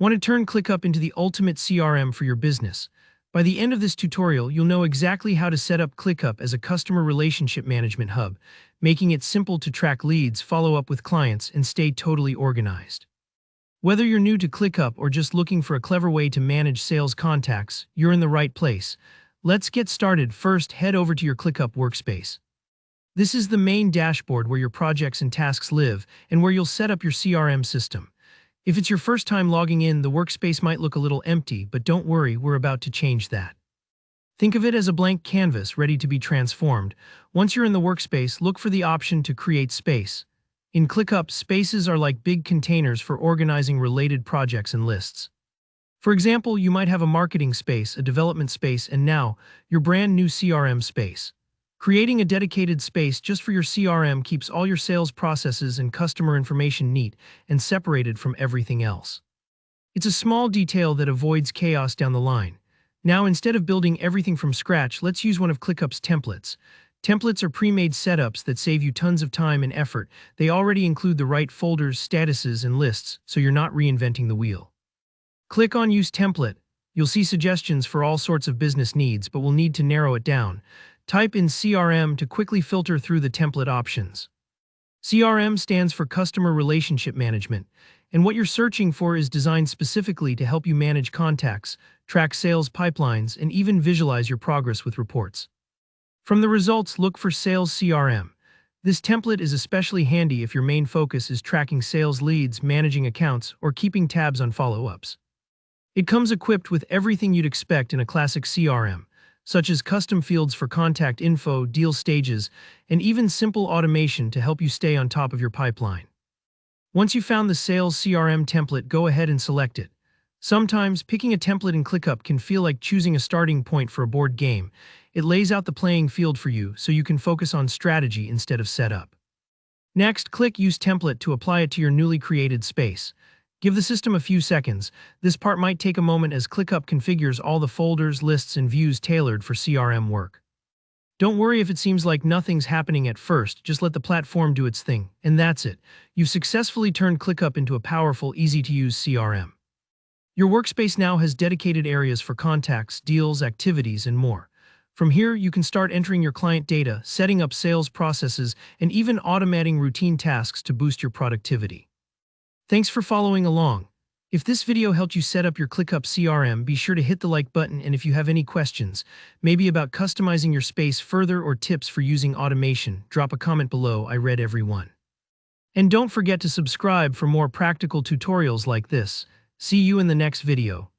Want to turn ClickUp into the ultimate CRM for your business? By the end of this tutorial, you'll know exactly how to set up ClickUp as a customer relationship management hub, making it simple to track leads, follow up with clients, and stay totally organized. Whether you're new to ClickUp or just looking for a clever way to manage sales contacts, you're in the right place. Let's get started. First, head over to your ClickUp workspace. This is the main dashboard where your projects and tasks live and where you'll set up your CRM system. If it's your first time logging in, the workspace might look a little empty, but don't worry, we're about to change that. Think of it as a blank canvas ready to be transformed. Once you're in the workspace, look for the option to create space. In ClickUp, spaces are like big containers for organizing related projects and lists. For example, you might have a marketing space, a development space, and now, your brand new CRM space. Creating a dedicated space just for your CRM keeps all your sales processes and customer information neat and separated from everything else. It's a small detail that avoids chaos down the line. Now, instead of building everything from scratch, let's use one of ClickUp's templates. Templates are pre-made setups that save you tons of time and effort. They already include the right folders, statuses, and lists, so you're not reinventing the wheel. Click on Use Template. You'll see suggestions for all sorts of business needs, but we'll need to narrow it down. Type in CRM to quickly filter through the template options. CRM stands for Customer Relationship Management, and what you're searching for is designed specifically to help you manage contacts, track sales pipelines, and even visualize your progress with reports. From the results, look for Sales CRM. This template is especially handy if your main focus is tracking sales leads, managing accounts, or keeping tabs on follow-ups. It comes equipped with everything you'd expect in a classic CRM, such as custom fields for contact info, deal stages, and even simple automation to help you stay on top of your pipeline. Once you've found the Sales CRM template, go ahead and select it. Sometimes, picking a template in ClickUp can feel like choosing a starting point for a board game. It lays out the playing field for you so you can focus on strategy instead of setup. Next, click Use Template to apply it to your newly created space. Give the system a few seconds. This part might take a moment as ClickUp configures all the folders, lists, and views tailored for CRM work. Don't worry if it seems like nothing's happening at first, just let the platform do its thing, and that's it. You've successfully turned ClickUp into a powerful, easy-to-use CRM. Your workspace now has dedicated areas for contacts, deals, activities, and more. From here, you can start entering your client data, setting up sales processes, and even automating routine tasks to boost your productivity. Thanks for following along. If this video helped you set up your ClickUp CRM, be sure to hit the like button, and if you have any questions, maybe about customizing your space further or tips for using automation, drop a comment below. I read every one. And don't forget to subscribe for more practical tutorials like this. See you in the next video.